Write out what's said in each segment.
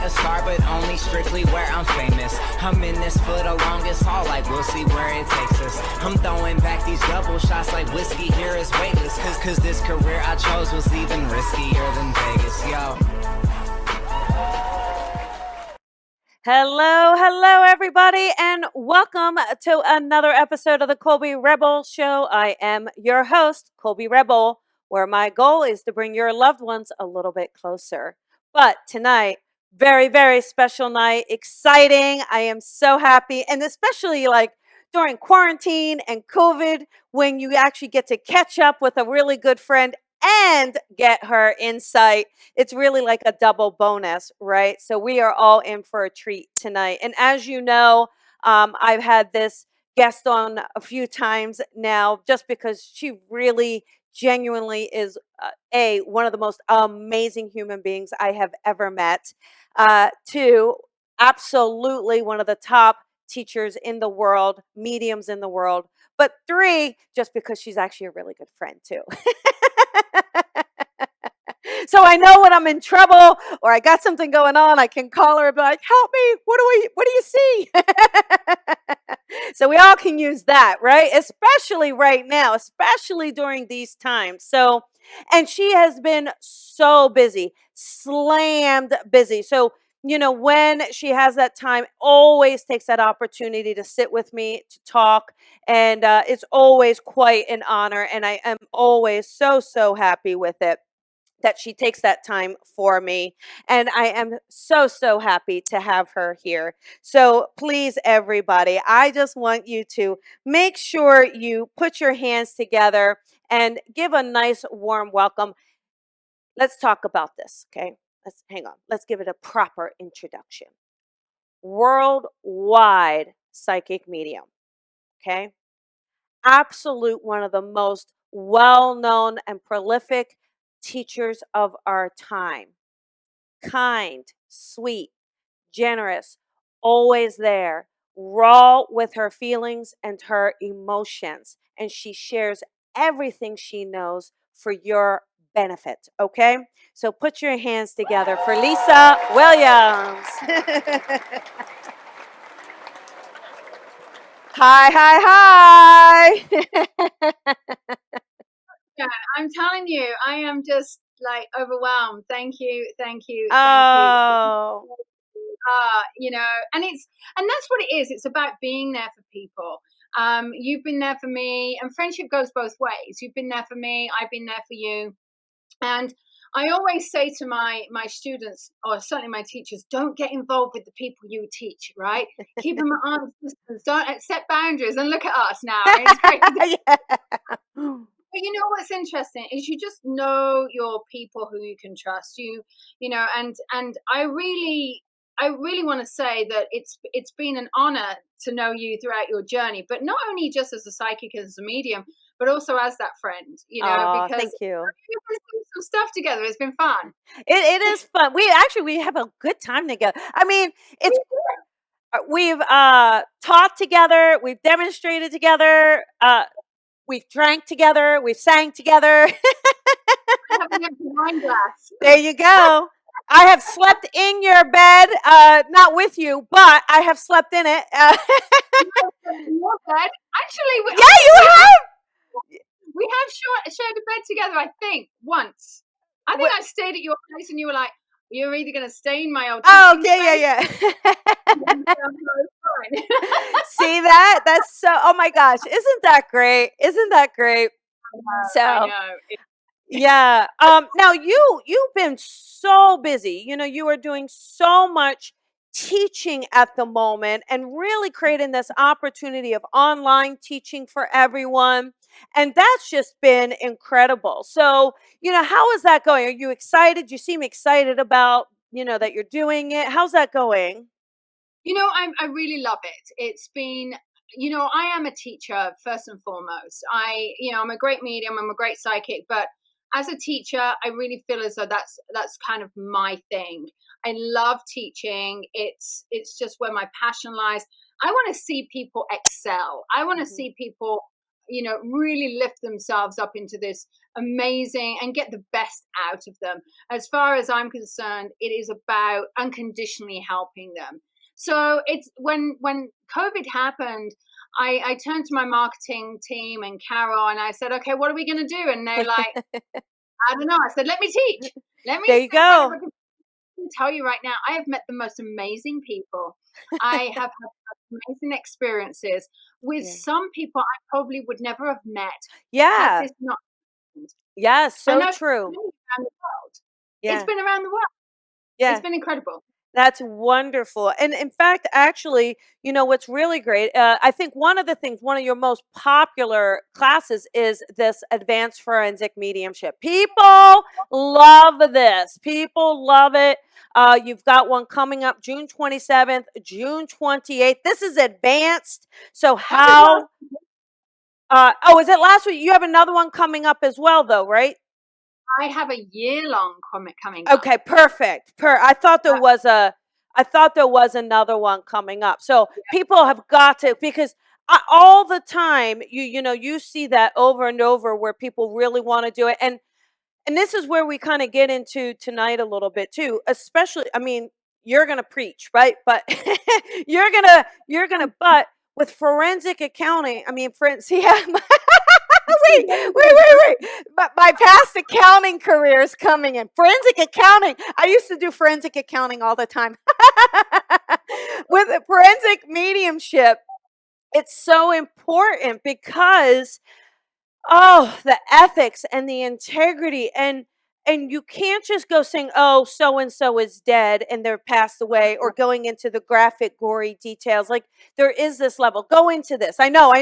a star, but only strictly where I'm famous. I'm in this for the longest haul, like we'll see where it takes us. I'm throwing back these double shots like whiskey here is weightless. Cause this career I chose was even riskier than Vegas, yo. Hello, everybody, and welcome to another episode of the Colby Rebel Show. I am your host, Colby Rebel, where my goal is to bring your loved ones a little bit closer. But tonight, very, very special night, exciting. I am so happy, and especially like during quarantine and COVID, when you actually get to catch up with a really good friend and get her insight. It's really like a double bonus, right? So we are all in for a treat tonight. And as you know, I've had this guest on a few times now just because she really genuinely is one of the most amazing human beings I have ever met. Two, absolutely one of the top teachers in the world, mediums in the world. But three, just because she's actually a really good friend too. So I know when I'm in trouble or I got something going on, I can call her and be like, help me. What do you see? So we all can use that, right? Especially right now, especially during these times. So, and she has been so busy, slammed busy. So, when she has that time, always takes that opportunity to sit with me, to talk. And it's always quite an honor. And I am always so, so happy with it that she takes that time for me. And I am so, so happy to have her here. So please, everybody, I just want you to make sure you put your hands together and give a nice warm welcome. Let's talk about this, okay? Hang on. Let's give it a proper introduction. Worldwide psychic medium, okay? Absolute one of the most well-known and prolific teachers of our time. Kind, sweet, generous, always there, raw with her feelings and her emotions. And she shares everything she knows for your benefit, okay? So put your hands together for Lisa Williams. Hi. Yeah, I'm telling you, I am just like overwhelmed. Thank you. Oh, And that's what it is. It's about being there for people. You've been there for me, and friendship goes both ways. You've been there for me, I've been there for you. And I always say to my students, or certainly my teachers, don't get involved with the people you teach, right? Keep them at arm's distance. Don't set boundaries. And look at us now. It's crazy. yeah. But you know what's interesting is you just know your people who you can trust. And I really want to say that it's been an honor to know you throughout your journey, but not only just as a psychic, as a medium, but also as that friend. Oh, Because thank you. we've done some stuff together. It's been fun. It is fun. We have a good time together. I mean, we've taught together, we've demonstrated together, we've drank together, we've sang together. I have an empty wine glass. There you go. I have slept in your bed, not with you, but I have slept in it. Your bed. Actually, Yeah, you have. We have shared a bed together, I think, once. I think I stayed at your place and you were like, you're either going to stay in my old Oh, space. yeah. See that? That's so, oh my gosh. Isn't that great? So, I know. yeah. Now you've been so busy. You are doing so much teaching at the moment and really creating this opportunity of online teaching for everyone. And that's just been incredible. So, how is that going? Are you excited? You seem excited about, that you're doing it. How's that going? I really love it. It's been, I am a teacher first and foremost. I'm a great medium. I'm a great psychic, but as a teacher, I really feel as though that's kind of my thing. I love teaching. It's just where my passion lies. I want to see people excel. I want to see people really lift themselves up into this amazing and get the best out of them. As far as I'm concerned, it is about unconditionally helping them. So it's when COVID happened, I turned to my marketing team and Carol and I said, okay, what are we going to do? And they're like, I don't know. I said, let me teach. Let me There you stand back. go. I can tell you right now, I have met the most amazing people. I have had amazing experiences with Yeah. some people I probably would never have met had Yeah. this not happened. Yeah, And so I've true. been around the world. It's Yeah. been around the world. It's Yeah. been incredible. That's wonderful. And in fact, actually, what's really great, I think one of the things, one of your most popular classes is this advanced forensic mediumship. People love this. People love it. You've got one coming up June 27th, June 28th. This is advanced. So That was last. oh, is it last week? You have another one coming up as well, though, right? I have a year-long comic coming up. Okay, perfect. I thought there was another one coming up. So people have got to, because all the time you see that over and over where people really want to do it, and this is where we kind of get into tonight a little bit too. Especially, I mean, you're gonna preach, right? But but with forensic accounting, I mean, yeah. Wait. But my past accounting career is coming in. Forensic accounting. I used to do forensic accounting all the time. With forensic mediumship, it's so important because, oh, the ethics and the integrity, and you can't just go saying, oh, so and so is dead and they're passed away, or going into the graphic gory details. Like, there is this level. Go into this. I know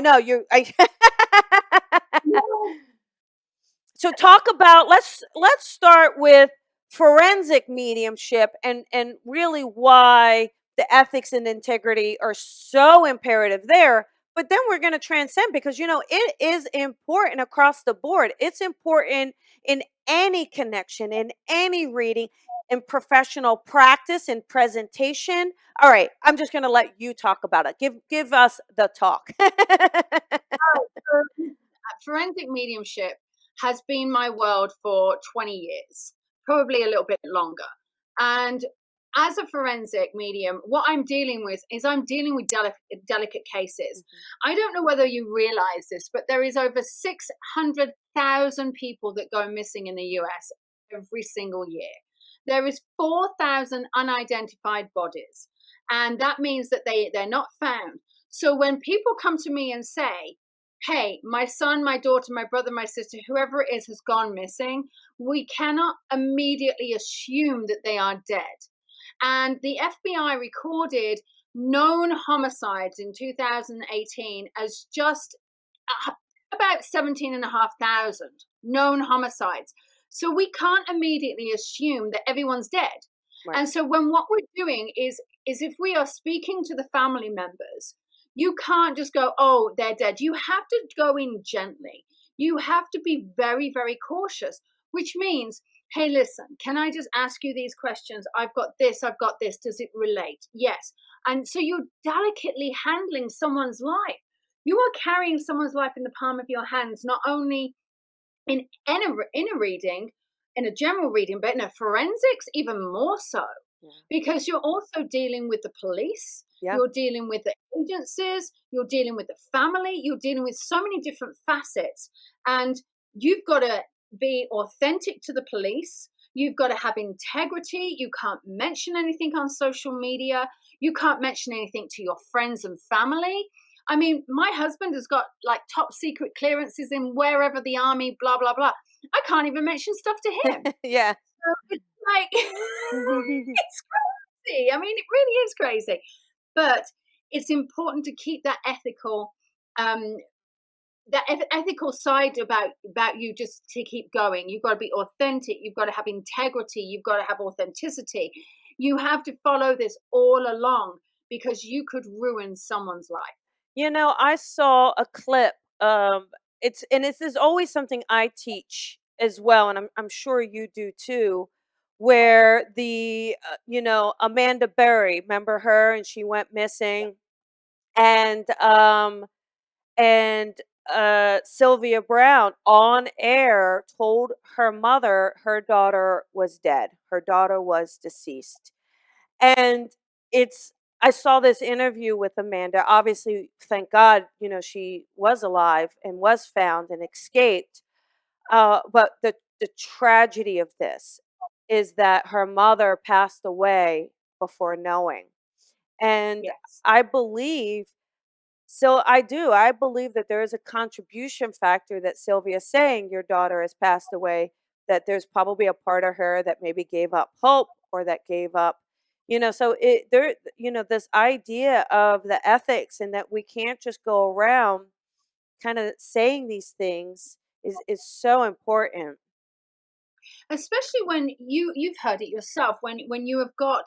So talk about, let's start with forensic mediumship, and really why the ethics and integrity are so imperative there. But then we're going to transcend, because it is important across the board. It's important in any connection, in any reading, in professional practice, in presentation. All right, I'm just going to let you talk about it. Give us the talk. Forensic mediumship has been my world for 20 years, probably a little bit longer. And as a forensic medium, what I'm dealing with is I'm dealing with delicate cases. I don't know whether you realize this, but there is over 600,000 people that go missing in the US every single year. There is 4,000 unidentified bodies, and that means that they're not found. So when people come to me and say, hey, my son, my daughter, my brother, my sister, whoever it is has gone missing, we cannot immediately assume that they are dead. And the FBI recorded known homicides in 2018 as just about 17,500 known homicides. So we can't immediately assume that everyone's dead. Right. And so what we're doing is if we are speaking to the family members, you can't just go, oh, they're dead. You have to go in gently. You have to be very, very cautious, which means, hey, listen, can I just ask you these questions? I've got this. Does it relate? Yes. And so you're delicately handling someone's life. You are carrying someone's life in the palm of your hands, not only in a reading, in a general reading, but in a forensics, even more so. Yeah. Because you're also dealing with the police, yep. You're dealing with the agencies, you're dealing with the family, you're dealing with so many different facets. And you've got to be authentic to the police. You've got to have integrity. You can't mention anything on social media. You can't mention anything to your friends and family. I mean, my husband has got like top secret clearances in wherever the army, blah, blah, blah. I can't even mention stuff to him. Yeah. So it's like, it's crazy. I mean, it really is crazy. But it's important to keep that ethical side about you, just to keep going. You've got to be authentic. You've got to have integrity. You've got to have authenticity. You have to follow this all along, because you could ruin someone's life. I saw a clip. This is always something I teach as well, and I'm sure you do too, where the Amanda Berry, remember her, and she went missing, and Sylvia Brown on air told her mother her daughter was dead. Her daughter was deceased. And it's I saw this interview with Amanda. Obviously, thank God, she was alive and was found and escaped. But the tragedy of this is that her mother passed away before knowing. And Yes. I believe so I do. I believe that there is a contribution factor that Sylvia's saying your daughter has passed away, that there's probably a part of her that maybe gave up hope or that gave up, so this idea of the ethics and that we can't just go around kind of saying these things is so important. Especially when you've heard it yourself, when you have got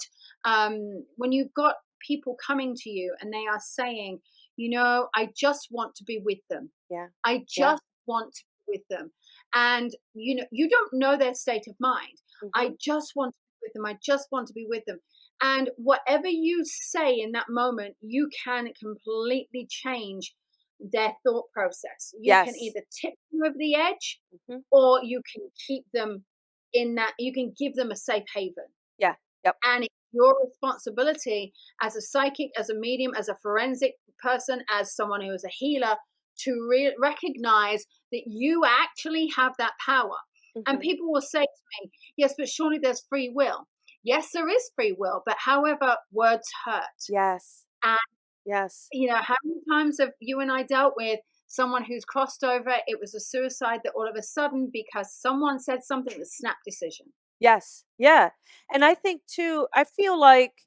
when you've got people coming to you and they are saying, I just want to be with them. Yeah. I Yeah. just want to be with them. And you don't know their state of mind. I Hmm. just want to be with them. I just want to be with them. And whatever you say in that moment, you can completely change their thought process. You can Yes. either tip them over the edge, Hmm. or you can keep them in that, you can give them a safe haven. Yeah. Yep. And it's your responsibility as a psychic, as a medium, as a forensic person, as someone who is a healer, to recognize that you actually have that power. And Hmm. people will say to me, yes, but surely there's free will. Yes, there is free will, but however, words hurt. Yes. And Yes. how many times have you and I dealt with someone who's crossed over? It was a suicide that all of a sudden, because someone said something, the snap decision. Yes. Yeah. And I think too, I feel like,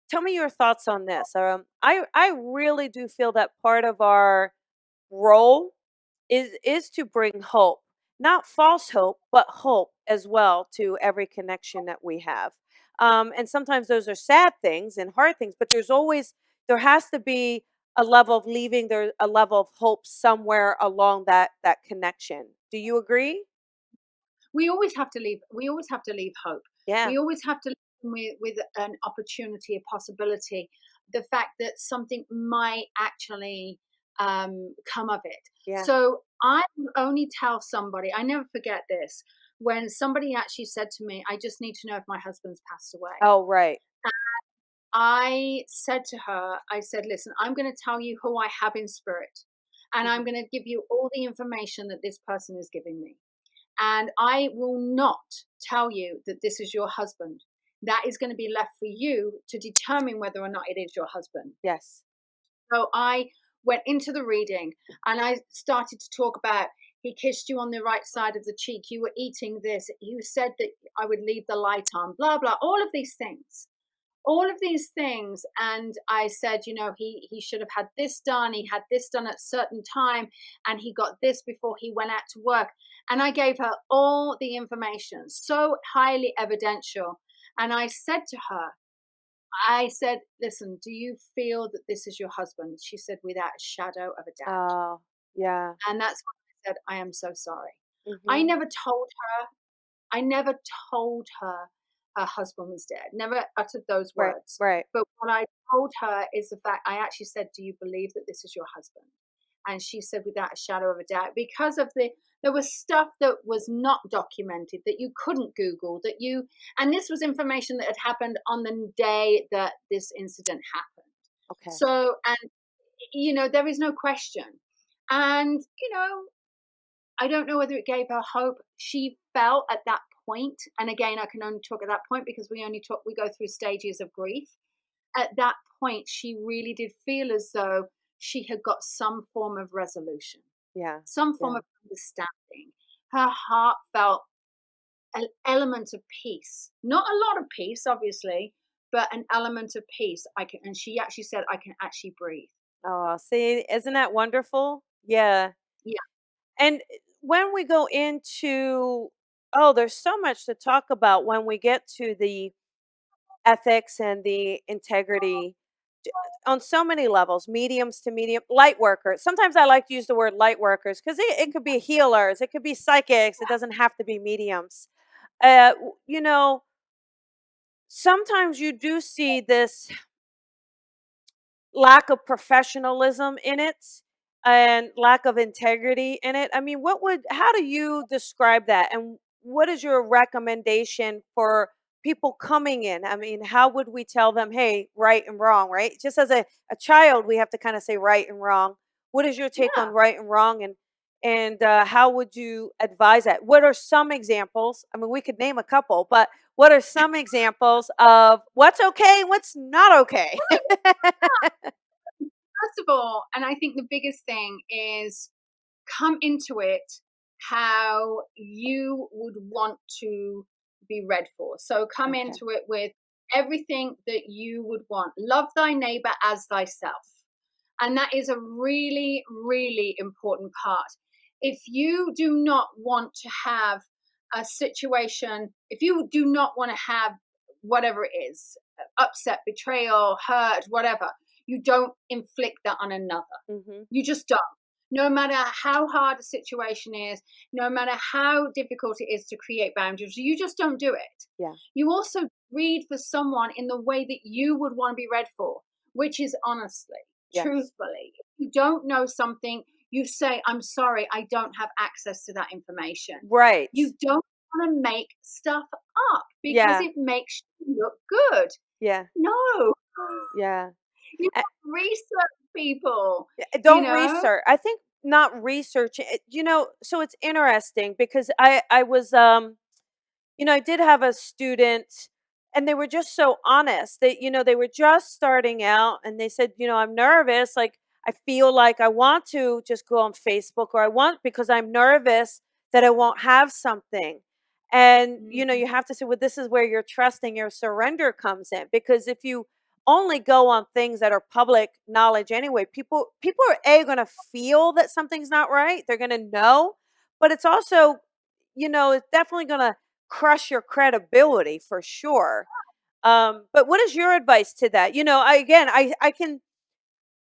tell me your thoughts on this. I really do feel that part of our role is to bring hope, not false hope, but hope as well to every connection that we have. And sometimes those are sad things and hard things, but there has to be a level of leaving there, a level of hope somewhere along that connection. Do you agree? We always have to leave hope. Yeah. We always have to live with an opportunity, a possibility, the fact that something might actually come of it. Yeah. So I will only tell somebody, I never forget this, when somebody actually said to me, I just need to know if my husband's passed away. Oh, right. I said to her, I said, listen, I'm going to tell you who I have in spirit, and I'm Hmm. going to give you all the information that this person is giving me. And I will not tell you that this is your husband. That is going to be left for you to determine whether or not it is your husband. Yes. So I went into the reading and I started to talk about, he kissed you on the right side of the cheek. You were eating this. You said that I would leave the light on, blah, blah, all of these things. All of these things. And I said, he should have had this done. He had this done at a certain time, and he got this before he went out to work. And I gave her all the information, so highly evidential. And I said to her, I said, listen, do you feel that this is your husband? She said, without a shadow of a doubt. Oh, yeah. And that's when I said, I am so sorry. I Hmm. never told her I never told her her husband was dead, never uttered those Right. words. Right. But what I told her is the fact, I actually said, do you believe that this is your husband? And she said, without a shadow of a doubt, because there was stuff that was not documented, that you couldn't Google, and this was information that had happened on the day that this incident happened. Okay. So, and, there is no question. And, I don't know whether it gave her hope. She felt at that point, and again, I can only talk at that point because we go through stages of grief. At that point, she really did feel as though she had got some form of resolution, Yeah. some form Yeah. of understanding. Her heart felt an element of peace, not a lot of peace, obviously, but an element of peace. And she actually said, I can actually breathe. Oh, see, isn't that wonderful? Yeah. Yeah. And when we go into, oh, there's so much to talk about when we get to the ethics and the integrity t- on so many levels, mediums to medium, light workers. Sometimes I like to use the word light workers because it could be healers, it could be psychics, it doesn't have to be mediums. You know, sometimes you do see this lack of professionalism in it. and lack of integrity in it. I mean, how do you describe that? And what is your recommendation for people coming in? I mean, how would we tell them, hey, right and wrong, right? Just as a child, we have to kind of say right and wrong. What is your take on Yeah. right and wrong? And how would you advise that? What are some examples? I mean, we could name a couple, but what are some examples of what's okay and what's not okay? First of all, and I think the biggest thing is come into it how you would want to be read for. So come Okay. into it with everything that you would want. Love thy neighbor as thyself. And that is a really, really important part. If you do not want to have a situation, if you do not want to have whatever it is, upset, betrayal, hurt, whatever, you don't inflict that on another. Hmm. You just don't. No matter how hard a situation is, no matter how difficult it is to create boundaries, you just don't do it. Yeah. You also read for someone in the way that you would want to be read for, which is honestly, Yes. truthfully. If you don't know something, you say, I'm sorry, I don't have access to that information. Right. You don't want to make stuff up because Yeah. it makes you look good. Yeah. No, Yeah. you Uh, research people, you don't know? research. I think not research it, so it's interesting because I was I did have a student and they were just so honest that, they were just starting out and they said, I'm nervous. Like, I feel like I want to just go on Facebook or I want because I'm nervous that I won't have something. And, Mhm. you have to say, well, this is where your trust and your surrender comes in. Because if you only go on things that are public knowledge anyway, people are going to feel that something's not right. They're going to know, but it's also, it's definitely going to crush your credibility for sure. But what is your advice to that?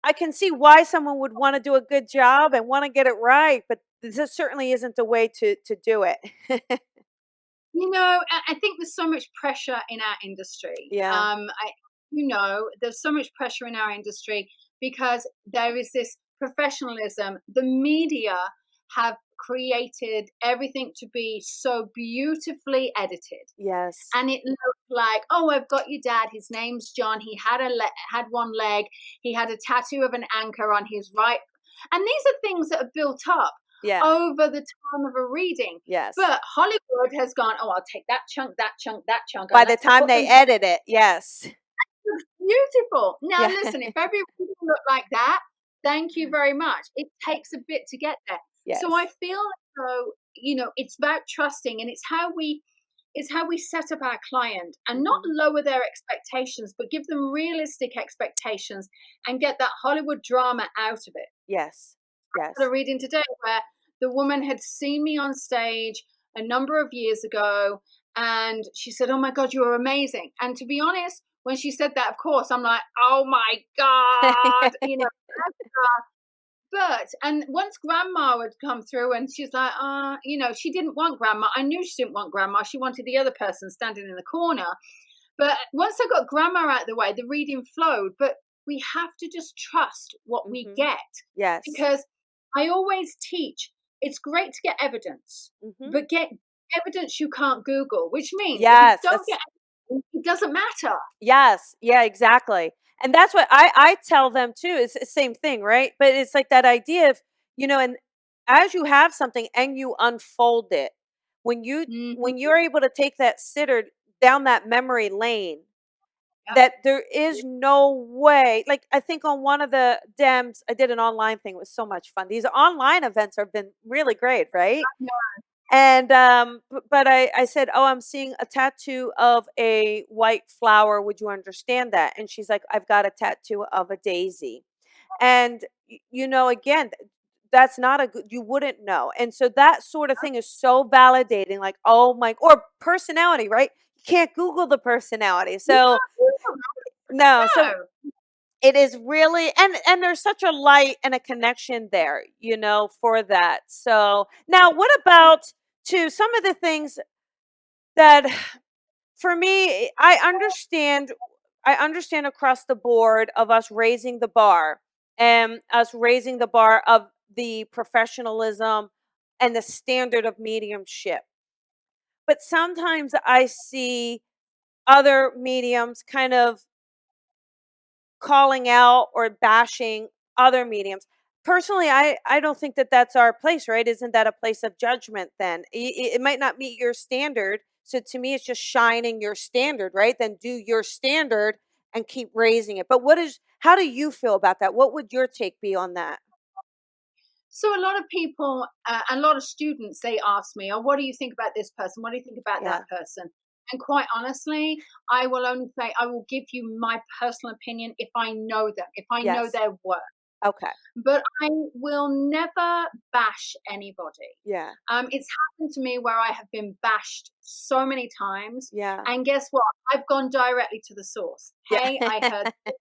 I can see why someone would want to do a good job and want to get it right, but this certainly isn't the way to do it. I think there's so much pressure in our industry. Yeah. There's so much pressure in our industry because there is this professionalism. The media have created everything to be so beautifully edited. Yes. And it looked like, oh, I've got your dad. His name's John. He had one leg. He had a tattoo of an anchor on his right. And these are things that are built up Yeah. over the time of a reading. Yes. But Hollywood has gone, oh, I'll take that chunk, that chunk, that chunk, By and the let's time put they them together. edit it, yes. Looks beautiful. Now, Yeah. listen, if every reading looked like that, thank you very much. It takes a bit to get there. So I Yes. feel as though, it's about trusting and it's how we set up our client and not Hmm. lower their expectations, but give them realistic expectations and get that Hollywood drama out of it. Yes. I had a Yes. reading today where the woman had seen me on stage a number of years ago and she said, oh my God, you were amazing. And to be honest, when she said that, of course, I'm like, oh my God, and once grandma had come through and she's like, she didn't want grandma. I knew she didn't want grandma. She wanted the other person standing in the corner. But once I got grandma out of the way, the reading flowed. But we have to just trust what we Hmm. get Yes. because I always teach it's great to get evidence, Hmm. but get evidence you can't Google, which means if you Yes. don't get evidence, it doesn't matter. Yes. Yeah, exactly. And that's what I tell them too. It's the same thing, right? But it's like that idea of, and as you have something and you unfold it, when you Mhm. when you're able to take that sitter down that memory lane, Yep. that there is no way. Like, I think on one of the Dems, I did an online thing. It was so much fun. These online events have been really great, right? And but I said, "Oh, I'm seeing a tattoo of a white flower. Would you understand that?" And she's like, "I've got a tattoo of a daisy." And again, that's not a good. You wouldn't know. And so that sort of thing is so validating. Like, oh my, or personality, right? You can't Google the personality. You So can't Google no, that. so No. it is really, and there's such a light and a connection there, for that. So now, what about to some of the things that for me, I understand across the board of us raising the bar and us raising the bar of the professionalism and the standard of mediumship. But sometimes I see other mediums kind of calling out or bashing other mediums. Personally, I don't think that that's our place, right? Isn't that a place of judgment then? It might not meet your standard. So to me, it's just shining your standard, right? Then do your standard and keep raising it. But how do you feel about that? What would your take be on that? So a lot of people, a lot of students, they ask me, "Oh, what do you think about this person? What do you think about Yeah. that person?" And quite honestly, I will only say I will give you my personal opinion if I know them, if I know Yes. their work. Okay. But I will never bash anybody. Yeah. It's happened to me where I have been bashed so many times, Yeah. and guess what? I've gone directly to the source. Yeah. Hey, I heard this,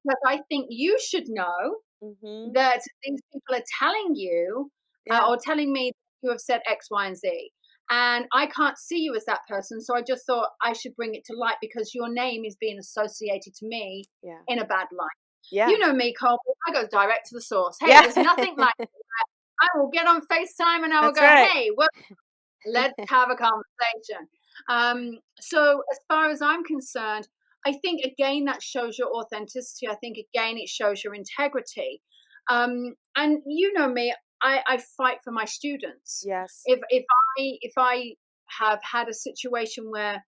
because I think you should know Mhm. that these people are telling you, Yeah. or telling me you have said X, Y, and Z. And I can't see you as that person. So I just thought I should bring it to light because your name is being associated to me Yeah. in a bad light. Yeah. You know me, Colby. I go direct to the source. Hey, Yeah. there's nothing like it. I will get on FaceTime and I will That's go, right. hey, well, let's have a conversation. So as far as I'm concerned, I think again that shows your authenticity. I think again it shows your integrity. And you know me, I fight for my students. Yes. If I have had a situation where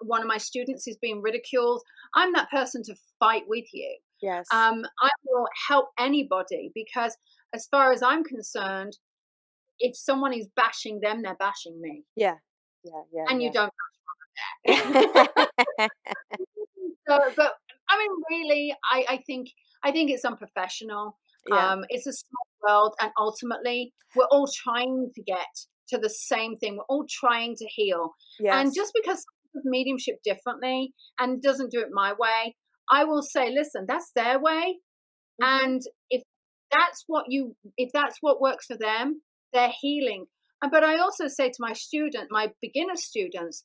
one of my students is being ridiculed, I'm that person to fight with you. Yes. I will help anybody because, as far as I'm concerned, if someone is bashing them, they're bashing me, Yeah. Yeah. Yeah. and you Yeah. don't so, but I mean, really, I think it's unprofessional. Yeah. It's a small world, and ultimately, we're all trying to get to the same thing. We're all trying to heal, and Yes. just because someone does mediumship differently and doesn't do it my way, I will say, listen, that's their way, Mhm. and if that's what works for them, they're healing. But I also say to my beginner students,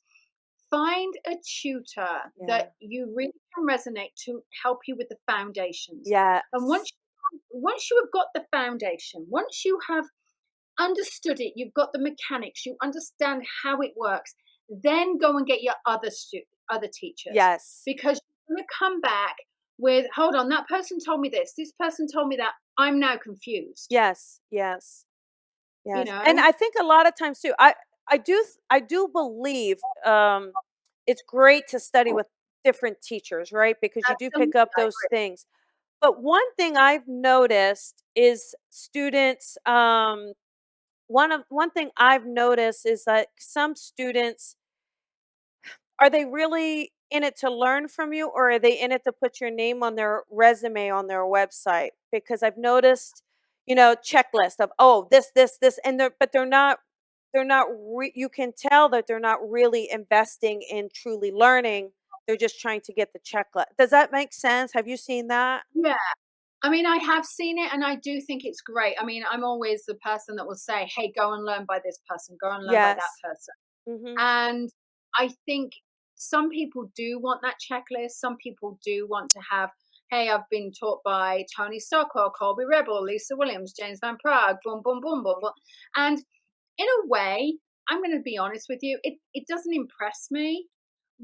find a tutor Yeah. that you really can resonate to help you with the foundations. And Yes. once you have got the foundation, once you have understood it, you've got the mechanics, you understand how it works, then go and get your other teachers, Yes. because you're going to come back with, hold on, that person told me this person told me that, I'm now confused, Yes. Yes. you Yes. And know. I think a lot of times too, I do believe it's great to study with different teachers, right? Because you do pick Absolutely, up I those agree. things. But one thing I've noticed is students one thing I've noticed is that some students, are they really in it to learn from you, or are they in it to put your name on their resume on their website? Because I've noticed, checklist of, oh, this, and you can tell that they're not really investing in truly learning. They're just trying to get the checklist. Does that make sense? Have you seen that? Yeah, I mean, I have seen it and I do think it's great. I mean, I'm always the person that will say, hey, go and learn by this person, go and learn by that Yes. person. Mhm. And I think some people do want that checklist. Some people do want to have, hey, I've been taught by Tony Stockwell, Colby Rebel, Lisa Williams, James Van Prague, boom, boom, boom, boom, boom. And in a way, I'm going to be honest with you, it doesn't impress me.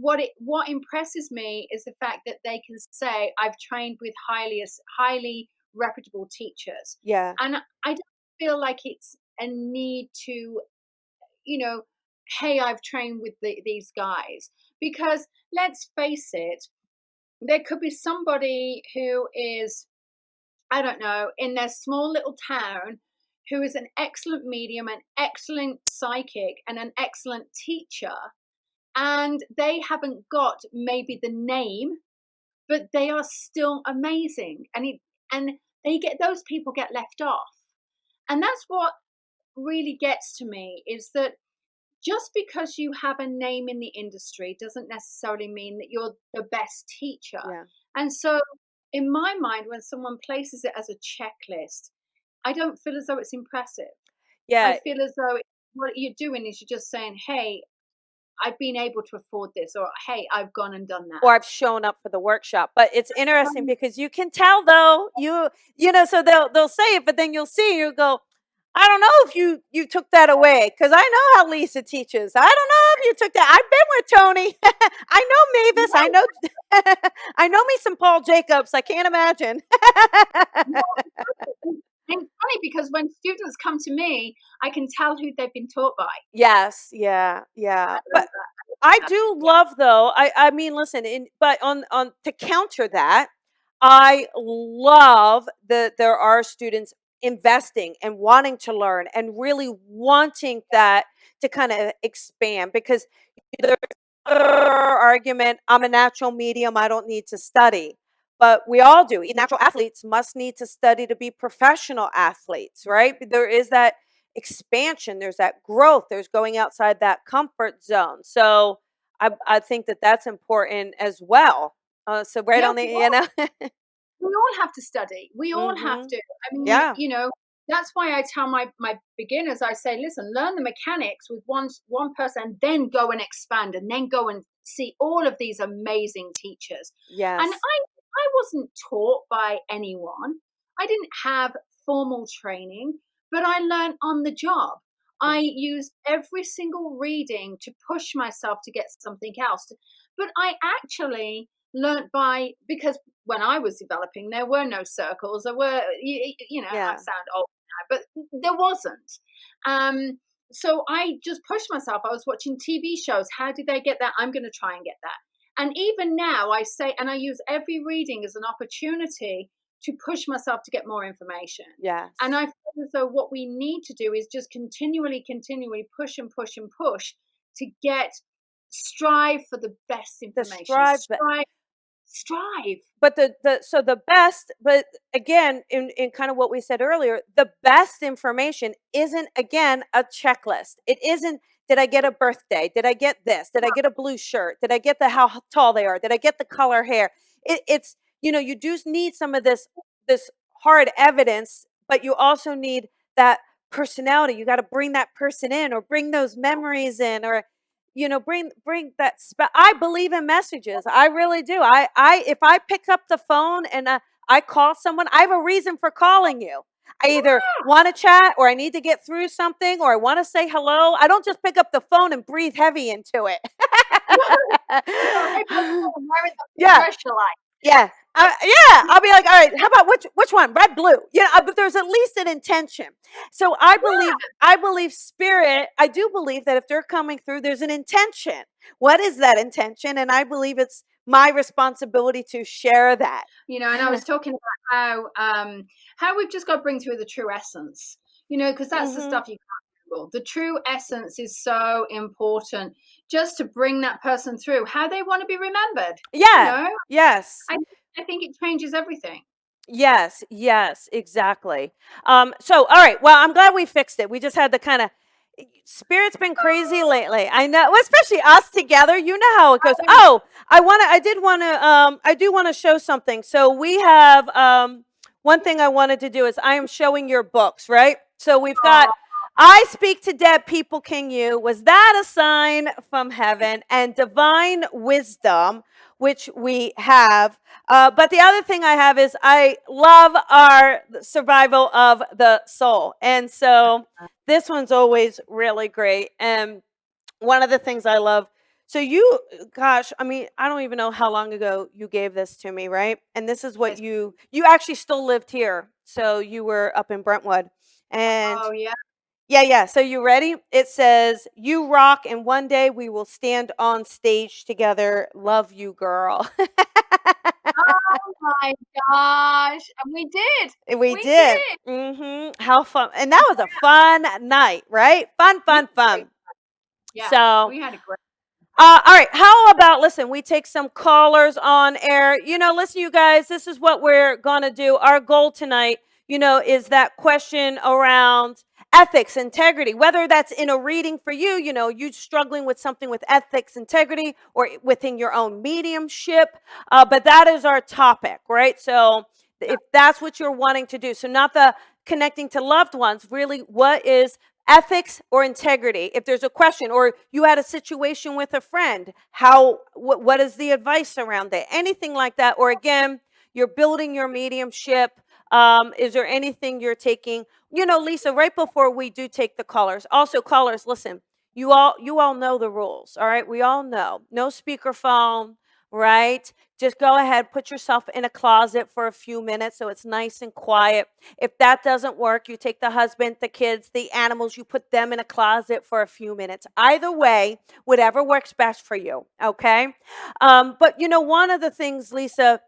What impresses me is the fact that they can say I've trained with highly reputable teachers, Yeah. and I don't feel like it's a need to, you know, hey, I've trained with these guys, because let's face it, there could be somebody who is, I don't know, in their small little town, who is an excellent medium, an excellent psychic, and an excellent teacher, and they haven't got maybe the name, but they are still amazing. And those people get left off. And that's what really gets to me, is that just because you have a name in the industry doesn't necessarily mean that you're the best teacher. Yeah. And so, in my mind, when someone places it as a checklist, I don't feel as though it's impressive. I Yeah. feel as though what you're doing is you're just saying, hey, I've been able to afford this, or hey, I've gone and done that. Or I've shown up for the workshop. But it's interesting because you can tell though, so they'll say it, but then you'll see, you go, I don't know if you took that away, because I know how Lisa teaches. I don't know if you took that. I've been with Tony. I know Mavis. I know I know me some Paul Jacobs. I can't imagine. It's funny because when students come to me, I can tell who they've been taught by. Yes, yeah, yeah. I love But that. I do Yeah. love though. I mean, listen, but on to counter that, I love that there are students investing and wanting to learn and really wanting that to kind of expand, because there's argument, I'm a natural medium, I don't need to study. But we all do. Natural athletes must need to study to be professional athletes, right? There is that expansion, there's that growth, there's going outside that comfort zone. So I think that that's important as well. So right Yeah, on the, we all have to study. We all have hmm to. I mean, yeah, that's why I tell my beginners, I say, listen, learn the mechanics with one person, and then go and expand, and then go and see all of these amazing teachers. And yes, I wasn't taught by anyone. I didn't have formal training, but I learned on the job. I used every single reading to push myself to get something else. But I actually learned because when I was developing, there were no circles. There were, I yeah, sound old now, but there wasn't. Um, so I just pushed myself. I was watching TV shows. How did they get that? I'm going to try and get that. And even now, I say, and I use every reading as an opportunity to push myself to get more information. And yes. I feel as though what we need to do is just continually push and push and push to strive for the best The information. strive, Strive. but the best, but again, in kind of what we said earlier, the best information isn't, again, a checklist. It isn't, did I get a birthday, did I get this, did I get a blue shirt, did I get the how tall they are, did I get the color hair. It's, you do need some of this hard evidence, but you also need that personality. You got to bring that person in, or bring those memories in, or bring that I believe in messages. I really do. I if I pick up the phone and I call someone, I have a reason for calling you. I either want to chat, or I need to get through something, or I want to say hello. I don't just pick up the phone and breathe heavy into it. Where is the Yeah. flashlight? Yeah. Yeah. I'll be like, all right, how about which one? Red, blue. But there's at least an intention. So I believe spirit, I do believe that if they're coming through, there's an intention. What is that intention? And I believe it's my responsibility to share that. And I was talking about how we've just got to bring through the true essence, because that's the stuff you can't Google. The true essence is so important, just to bring that person through how they want to be remembered. Yeah. Yes. I think it changes everything. Yes, yes, exactly. So all right, well, I'm glad we fixed it. We just had the kind of spirit's been crazy lately. I know, well, especially us together. You know how it goes. Oh, I do want to show something. So we have one thing I wanted to do is I am showing your books, right? So we've got I Speak to Dead People, King You. Was that a sign from heaven? And Divine Wisdom, which we have. But the other thing I have is I love our survival of the soul. And so this one's always really great. And one of the things I love, so gosh, I mean, I don't even know how long ago you gave this to me, right? And this is what you actually still lived here. So you were up in Brentwood. And Oh, yeah. yeah. So you ready? It says, "You rock, and one day we will stand on stage together. Love you, girl." Oh my gosh. And we did. We did. How fun. And that was a fun night, right? Fun. Yeah. So, We had a great. all right. How about, listen, we take some callers on air. Listen, you guys, this is what we're going to do. Our goal tonight, is that question around ethics, integrity, whether that's in a reading for you, you struggling with something with ethics, integrity, or within your own mediumship. But that is our topic, right? So if that's what you're wanting to do, so not the connecting to loved ones, really, what is ethics or integrity. If there's a question, or you had a situation with a friend, what is the advice around it? Anything like that. Or again, you're building your mediumship. Is there anything you're taking? Lisa, right before we do take the callers, also callers, listen, you all know the rules. All right. We all know no speakerphone, right? Just go ahead, put yourself in a closet for a few minutes so it's nice and quiet. If that doesn't work, you take the husband, the kids, the animals, you put them in a closet for a few minutes. Either way, whatever works best for you, okay? But, one of the things, Lisa,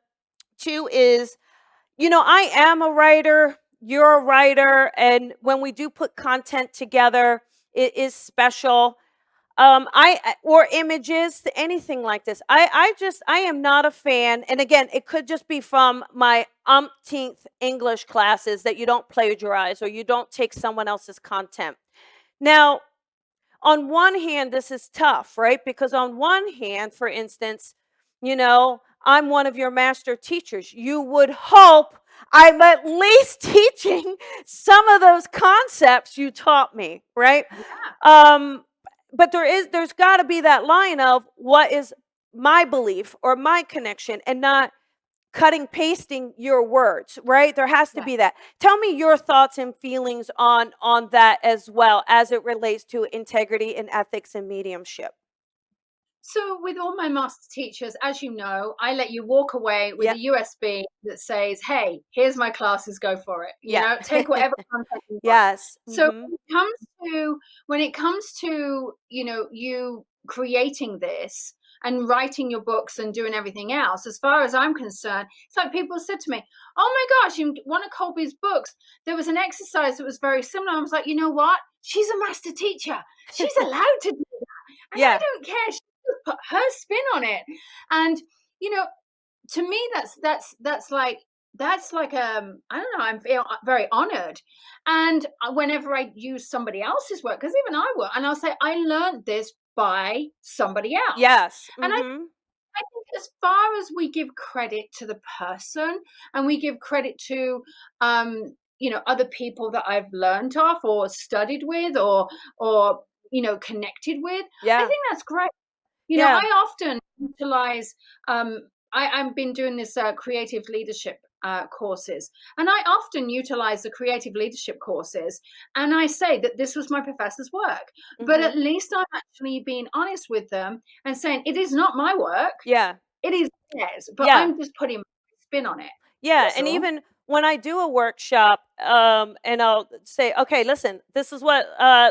too, is, I am a writer, you're a writer, and when we do put content together, it is special. Or images, anything like this. I am not a fan. And again, it could just be from my umpteenth English classes that you don't plagiarize or you don't take someone else's content. Now, on one hand, this is tough, right? Because on one hand, for instance, I'm one of your master teachers. You would hope I'm at least teaching some of those concepts you taught me, right? Yeah. But there's got to be that line of what is my belief or my connection, and not cutting pasting your words, right? There has to be that. Tell me your thoughts and feelings on that as well, as it relates to integrity and ethics and mediumship. So with all my master teachers, as you know, I let you walk away with Yeah. a USB that says, hey, here's my classes, go for it. Yeah. Take whatever content you want. Yes. So when it comes to, you creating this and writing your books and doing everything else, as far as I'm concerned, it's like people said to me, oh my gosh, in one of Colby's books, there was an exercise that was very similar. I was like, you know what? She's a master teacher. She's allowed to do that. And I don't care. She just put her spin on it. And, to me, that's like I don't know, I'm very honored. And whenever I use somebody else's work, because even I will, and I'll say I learned this by somebody else. Yes. And I think as far as we give credit to the person, and we give credit to other people that I've learned off or studied with or connected with, I think that's great. I often utilize I've been doing this creative leadership courses, and I often utilize the creative leadership courses, and I say that this was my professor's work, but at least I'm actually being honest with them and saying it is not my work. Yeah. It is theirs, but I'm just putting my spin on it. Yeah. That's And all. even when I do a workshop, and I'll say, okay, listen, this is what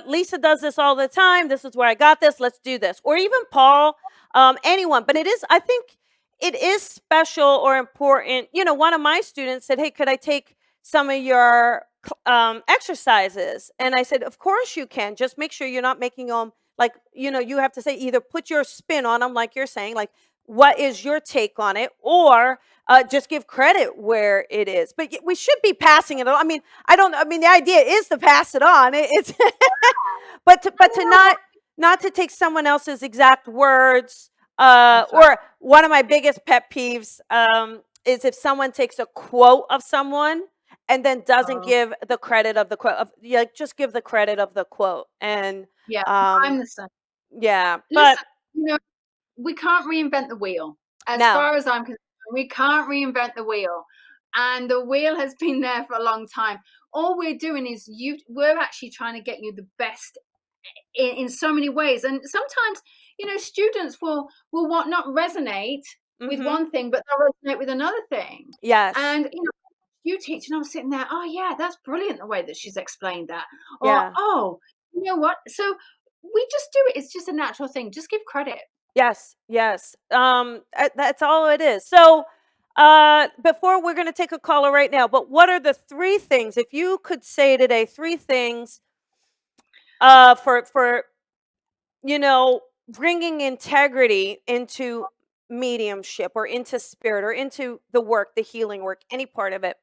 Lisa does this all the time. This is where I got this. Let's do this. Or even Paul, anyone. But I think it is special or important. One of my students said, hey, could I take some of your exercises? And I said, of course you can. Just make sure you're not making them like, you have to say either put your spin on them, like you're saying, like, what is your take on it? Or just give credit where it is. But we should be passing it on. I mean, the idea is to pass it on. It's but to not to take someone else's exact words. Or one of my biggest pet peeves is if someone takes a quote of someone and then doesn't give the credit of the quote. Just give the credit of the quote. And I'm the same. Yeah, but listen, we can't reinvent the wheel. As far as I'm concerned, we can't reinvent the wheel. And the wheel has been there for a long time. All we're doing is we're actually trying to get you the best in so many ways. And sometimes, students will not resonate with one thing, but they'll resonate with another thing. Yes. And, you teach, and I'm sitting there, oh yeah, that's brilliant the way that she's explained that. Or, oh, you know what? So we just do it. It's just a natural thing. Just give credit. Yes. That's all it is. So before, we're going to take a caller right now, but what are the 3 things, if you could say today, 3 things for bringing integrity into mediumship or into spirit or into the work, the healing work, any part of it?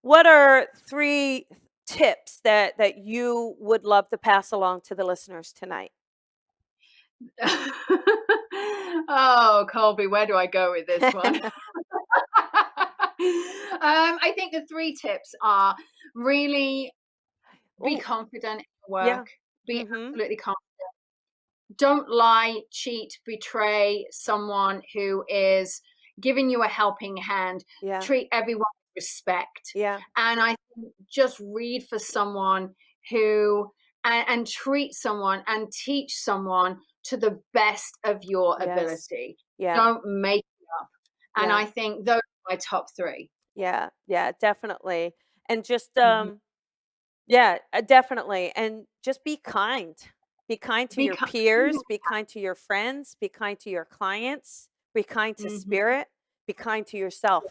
What are 3 tips that you would love to pass along to the listeners tonight? Oh, Colby, where do I go with this one? I think the 3 tips are really be confident in your work. Be Mm-hmm. absolutely confident. Don't lie, cheat, betray someone who is giving you a helping hand. Yeah. Treat everyone with respect. Yeah. And I think just read for someone who, and treat someone and teach someone to the best of your Yes. ability. Yeah. Don't make it up. And Yeah. I think those are my top three. Yeah. Yeah. Definitely. And just Mhm. yeah, definitely. And just be kind. Be kind to your Because, peers, be kind to your friends, be kind to your clients, be kind to mhm. spirit, be kind to yourself.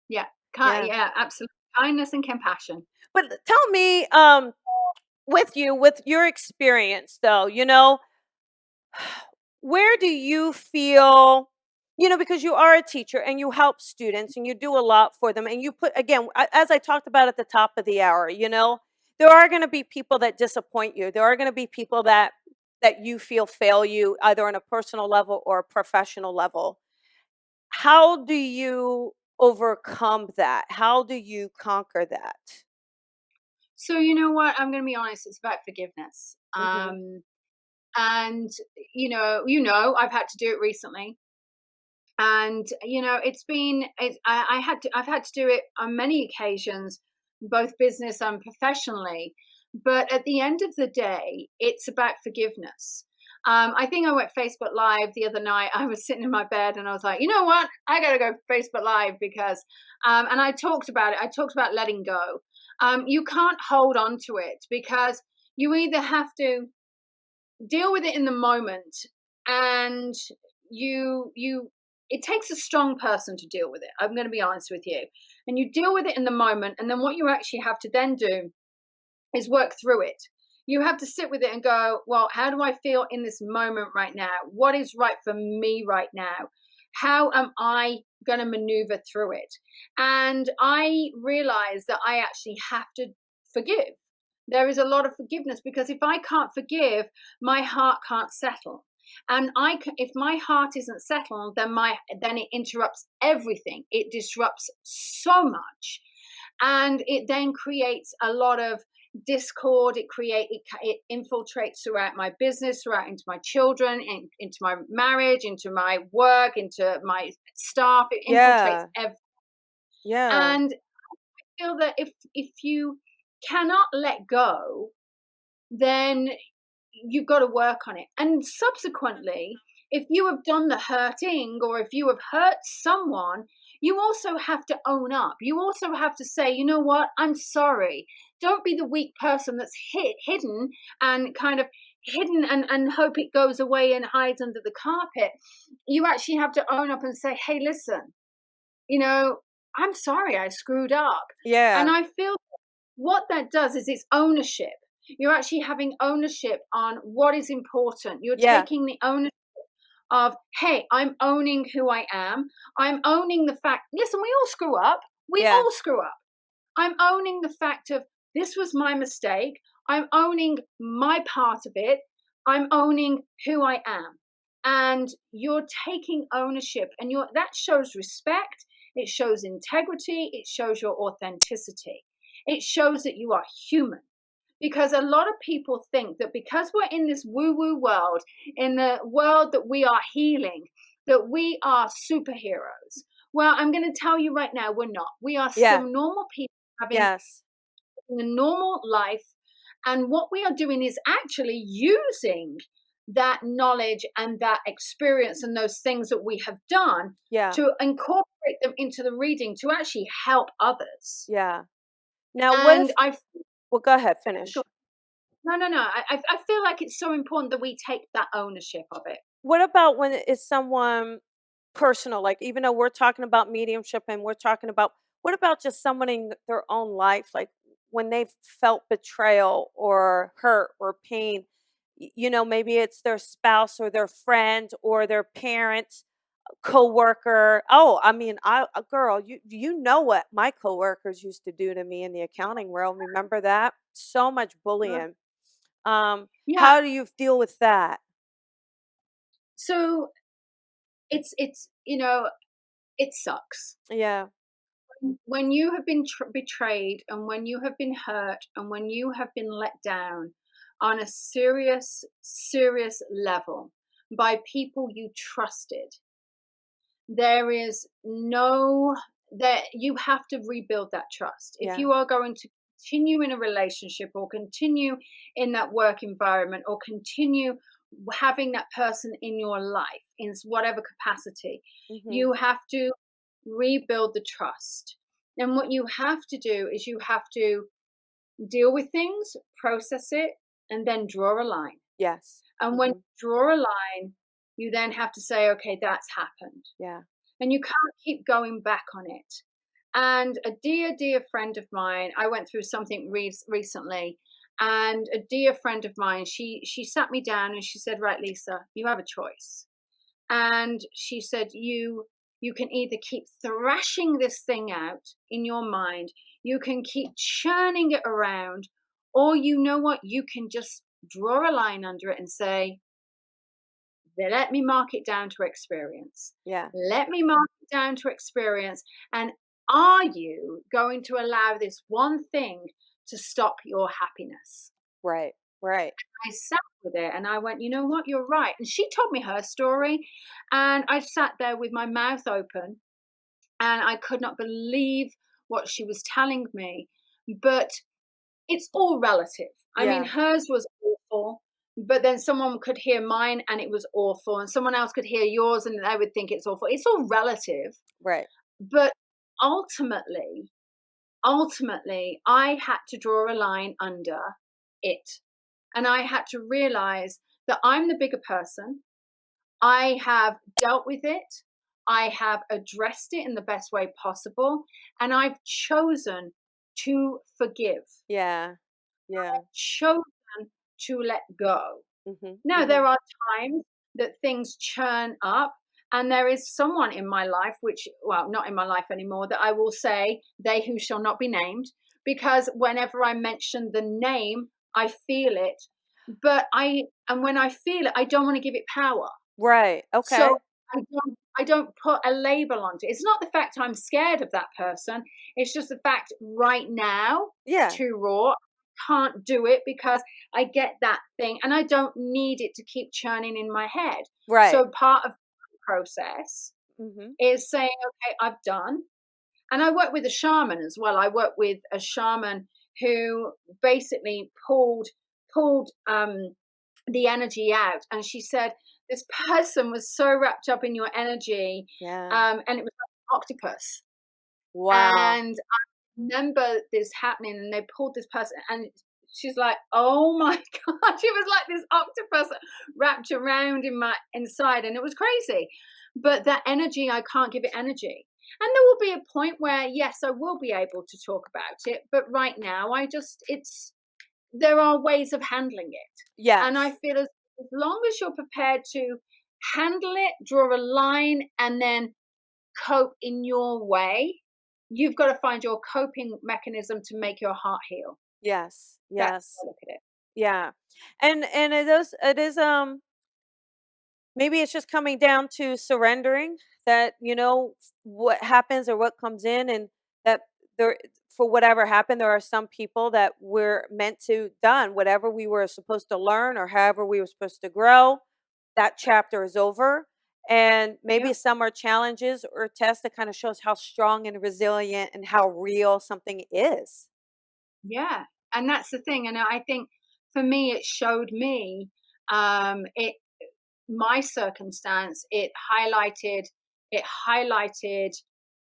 Yeah, Yeah. yeah, absolutely. Kindness and compassion. But tell me, with you, with your experience though, where do you feel, because you are a teacher and you help students and you do a lot for them and you put, again, as I talked about at the top of the hour, there are going to be people that disappoint you. There are going to be people that you feel fail you either on a personal level or a professional level. How do you overcome that? How do you conquer that? So you know what? I'm going to be honest. It's about forgiveness. Mhm. And I've had to do it recently, and I've had to do it on many occasions, both business and professionally. But at the end of the day, it's about forgiveness. I think I went Facebook Live the other night. I was sitting in my bed and I was like, you know what? I got to go Facebook Live because, and I talked about it. I talked about letting go. You can't hold on to it because you either have to deal with it in the moment, and you it takes a strong person to deal with it. I'm going to be honest with you. And you deal with it in the moment, and then what you actually have to then do is work through it. You have to sit with it and go, well, how do I feel in this moment right now? What is right for me right now? How am I going to maneuver through it? And I realize that I actually have to forgive. There is a lot of forgiveness, because if I can't forgive, my heart can't settle. And if my heart isn't settled, then it interrupts everything. It disrupts so much, and it then creates a lot of discord. It infiltrates throughout my business, throughout into my children, into my marriage, into my work, into my staff. It infiltrates Yeah. everything. Yeah. And I feel that if you cannot let go, then you've got to work on it. And subsequently, if you have done the hurting, or if you have hurt someone, you also have to own up. You also have to say, you know what, I'm sorry. Don't be the weak person that's hidden and kind of hidden, and hope it goes away and hides under the carpet. You actually have to own up and say, hey, listen, you know, I'm sorry I screwed up. And Yeah. I feel what that does is it's ownership. You're actually having ownership on what is important. You're Yeah. taking the ownership of, hey, I'm owning who I am. I'm owning the fact, listen, we all screw up. We Yeah. all screw up. I'm owning the fact of, this was my mistake. I'm owning my part of it. I'm owning who I am. And you're taking ownership, and that shows respect. It shows integrity. It shows your authenticity. It shows that you are human. Because a lot of people think that because we're in this woo woo world, in the world that we are healing, that we are superheroes. Well, I'm going to tell you right now, we're not. We are Yeah. still normal people having Yes. a normal life. And what we are doing is actually using that knowledge and that experience and those things that we have done Yeah. to incorporate them into the reading to actually help others. Yeah. Now, what And if, well, go ahead, finish. no. I feel like it's so important that we take that ownership of it. What about when it's someone personal? Like, even though we're talking about mediumship and we're talking about, what about just someone in their own life? Like when they've felt betrayal or hurt or pain, maybe it's their spouse or their friend or their parent, coworker. Oh, I mean, a girl, you know what my coworkers used to do to me in the accounting world. Remember that? So much Uh, bullying. Yeah. How do you deal with that? So it's it sucks Yeah. when you have been betrayed, and when you have been hurt, and when you have been let down. on a serious, serious level by people you trusted, there is no, that you have to rebuild that trust. If Yeah. you are going to continue in a relationship or continue in that work environment or continue having that person in your life in whatever capacity, Mm-hmm. you have to rebuild the trust. And what you have to do is you have to deal with things, process it, and then draw a line. Yes. And when Mm-hmm. you draw a line, you then have to say, okay, that's happened. Yeah. And you can't keep going back on it. And a dear, dear friend of mine, I went through something recently, and a dear friend of mine, she sat me down and she said, right, Lisa, you have a choice. And she said, you can either keep thrashing this thing out in your mind, you can keep churning it around, or you know what, you can just draw a line under it and say, let me mark it down to experience. Yeah. Let me mark it down to experience. And are you going to allow this one thing to stop your happiness? Right. Right. I sat with it and I went, you know what, you're right. And she told me her story. And I sat there with my mouth open and I could not believe what she was telling me. But it's all relative. I mean, Yeah. hers was awful, but then someone could hear mine and it was awful, and someone else could hear yours and they would think it's awful. It's all relative. Right. But ultimately, I had to draw a line under it. And I had to realize that I'm the bigger person. I have dealt with it. I have addressed it in the best way possible. And I've chosen to forgive. Yeah. Yeah. Chosen to let go. Mm-hmm. Now, Mm-hmm. there are times that things churn up, and there is someone in my life, which, well, not in my life anymore, that I will say, they who shall not be named, because whenever I mention the name, I feel it. And when I feel it, I don't want to give it power. Right. Okay. So I don't put a label onto it. It's not the fact I'm scared of that person. It's just the fact right now Yeah. it's too raw. I can't do it because I get that thing and I don't need it to keep churning in my head. Right. So part of the process Mm-hmm. is saying, okay, I've done. And I work with a shaman as well. I work with a shaman who basically pulled the energy out. And she said, this person was so wrapped up in your energy, Yeah. and it was like an octopus. Wow. And I remember this happening, and they pulled this person, and she's like, "Oh my god!" She was like this octopus wrapped around in my inside, and it was crazy. But that energy, I can't give it energy. And there will be a point where, yes, I will be able to talk about it. But right now, there are ways of handling it. Yes. And I feel as long as you're prepared to handle it, draw a line, and then cope in your way, you've got to find your coping mechanism to make your heart heal. Yes. That's Yes. how I look at it. Yeah. And it is maybe it's just coming down to surrendering that, what happens or what comes in, and that there, for whatever happened, there are some people that we're meant to done whatever we were supposed to learn or however we were supposed to grow. That chapter is over. And maybe Yeah. some are challenges or tests that kind of shows how strong and resilient and how real something is. Yeah. And that's the thing. And I think for me, it showed me, it, my circumstance, it highlighted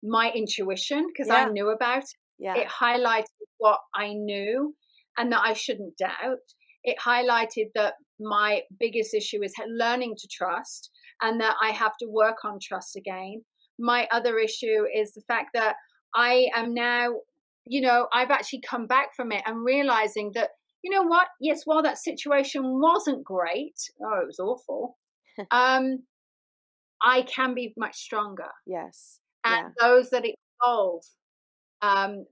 my intuition because I Yeah. knew about it. Yeah. It highlighted what I knew and that I shouldn't doubt. It highlighted that my biggest issue is learning to trust and that I have to work on trust again. My other issue is the fact that I am now, I've actually come back from it and realizing that, you know what? Yes, while that situation wasn't great, oh, it was awful. I can be much stronger. Yes. And Yeah. those that it involve,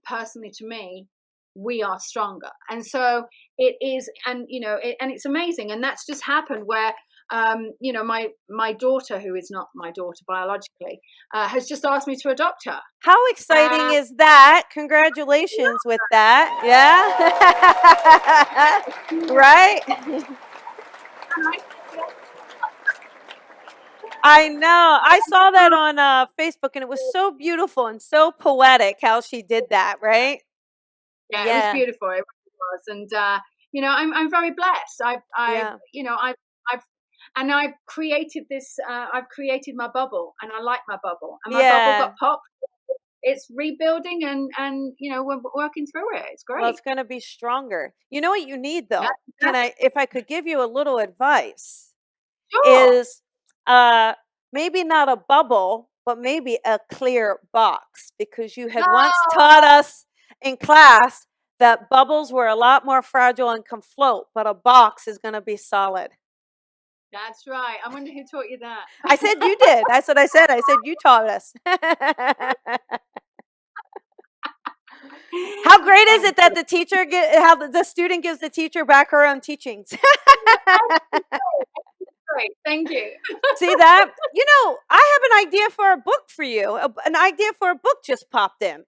personally to me, we are stronger. And so it is, and and it's amazing. And that's just happened where you know, my daughter, who is not my daughter biologically, has just asked me to adopt her. How exciting is that? Congratulations with that. Yeah. Right? I know. I saw that on Facebook, and it was so beautiful and so poetic how she did that, right? Yeah, it was Yeah. beautiful. It really was, and you know, I'm very blessed. Yeah. You know, I've and I've created this. I've created my bubble, and I like my bubble, and my bubble Yeah. got popped. It's rebuilding, and you know, we're working through it. It's Well, great. it's going to be stronger. You know what you need Yeah, though? exactly. If I could give you a little advice, Sure. is uh maybe not a bubble, but maybe a clear box, because you had once taught Oh, us in class that bubbles were a lot more fragile and can float, but a box is going to be solid. that's right. I wonder who taught you that. I said you did. That's what I said. I said you taught us. How great is Thank it that you. the teacher how the student gives the teacher back her own teachings? Great. Thank you. See that? You know, I have an idea for a book for you. An idea for a book just popped in.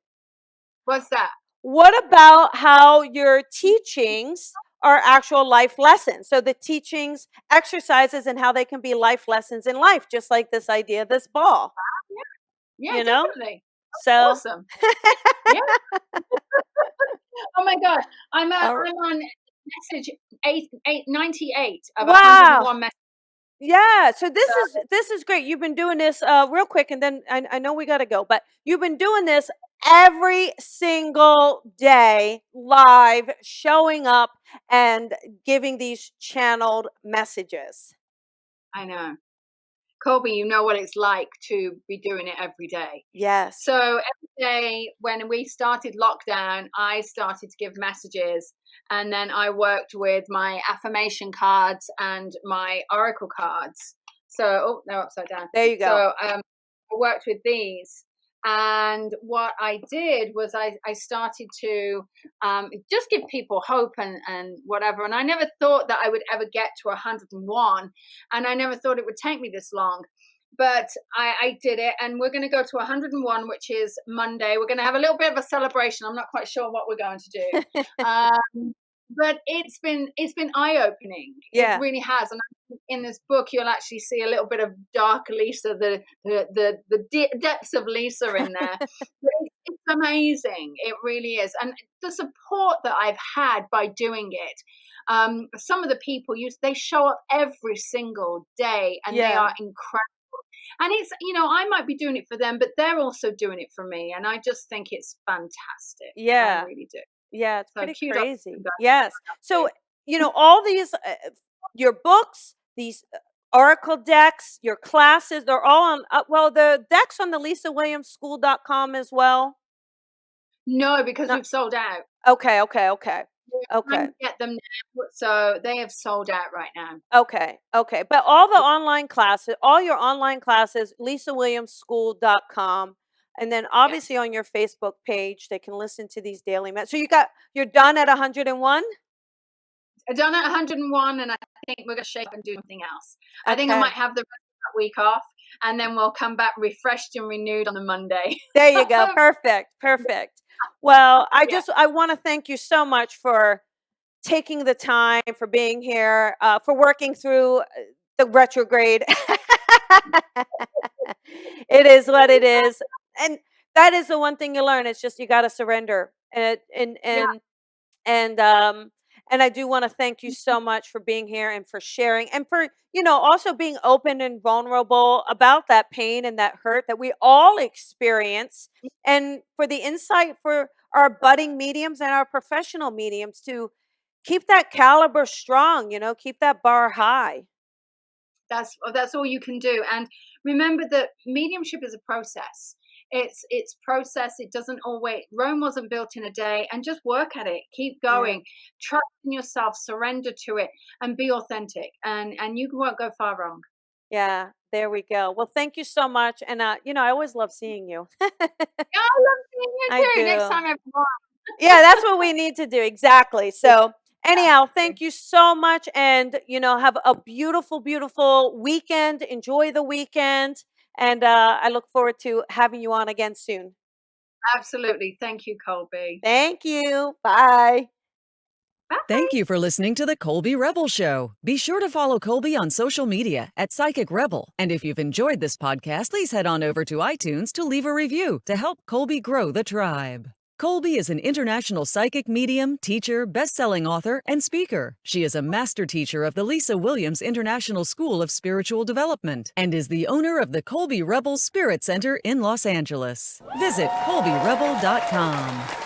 What's that? What about how your teachings are actual life lessons? So the teachings, exercises, and how they can be life lessons in life, just like this idea, this ball, Yeah, you know? definitely. So, Awesome. Yeah. Oh my gosh. uh, I'm on message 98 of wow. 101 messages. Yeah, so So this is great. You've been doing this real quick, and then I know we got to go, but you've been doing this every single day, live, showing up and giving these channeled messages. I know. Colby, you know what it's like to be doing it every day. Yes. So every day when we started lockdown, I started to give messages, and then I worked with my affirmation cards and my oracle cards. So, oh, they're upside down. There you go. So I worked with these. And what I did was I started to just give people hope and whatever. And I never thought that I would ever get to 101. And I never thought it would take me this long, but I did it, and we're going to go to 101, which is Monday. We're going to have a little bit of a celebration. I'm not quite sure what we're going to do, but it's been eye opening. It Yeah. really has. And in this book, you'll actually see a little bit of dark Lisa, the depths of Lisa in there. But it's amazing. It really is, and the support that I've had by doing it. Some of the people they show up every single day, and they Yeah. are incredible. And it's, you know, I might be doing it for them, but they're also doing it for me. And I just think it's fantastic. I Yeah. really do. Yeah, it's So pretty kudos to crazy. them guys. Yes. So, you know, all these your books, these oracle decks, your classes, they're all on well, the decks on the lisawilliamsschool.com as well. No, because Not we've sold out. okay, okay, okay. We're trying Okay. to get them now, so they have sold out right now. Okay, okay. But all the online classes, all your online classes, lisawilliamsschool.com. And then Yeah. obviously on your Facebook page, they can listen to these daily messages. So you're done at 101? I've done it 101, and I think we're going to shake and do something else. I think I might Okay. have the rest of that week off, and then we'll come back refreshed and renewed on the Monday. There you go. Perfect. Perfect. Well, Yeah. I want to thank you so much for taking the time, for being here, for working through the retrograde. It is what it is. And that is the one thing you learn. It's just you got to surrender. Yeah. And and I do want to thank you so much for being here and for sharing and for, you know, also being open and vulnerable about that pain and that hurt that we all experience, and for the insight for our budding mediums and our professional mediums to keep that caliber strong, you know, keep that bar high. That's all you can do. And remember that mediumship is a process. It's process. It doesn't always Rome wasn't built in a day. And just work at it. Keep Yeah. going. Trust in yourself. Surrender to it, and be authentic. And you won't go far wrong. Yeah, there we go. Well, thank you so much. And you know, I always love seeing you. Yeah, I love seeing you I too. Next do. time, everyone. Yeah, that's what we need to do. Exactly. So, Anyhow, thank you so much. And, have a beautiful, beautiful weekend. Enjoy the weekend. And I look forward to having you on again soon. Absolutely. Thank you, Colby. Thank you. Bye. Bye. Thank you for listening to the Colby Rebel Show. Be sure to follow Colby on social media at Psychic Rebel. And if you've enjoyed this podcast, please head on over to iTunes to leave a review to help Colby grow the tribe. Colby is an international psychic medium, teacher, best-selling author, and speaker. She is a master teacher of the Lisa Williams International School of Spiritual Development and is the owner of the Colby Rebel Spirit Center in Los Angeles. Visit colbyrebel.com.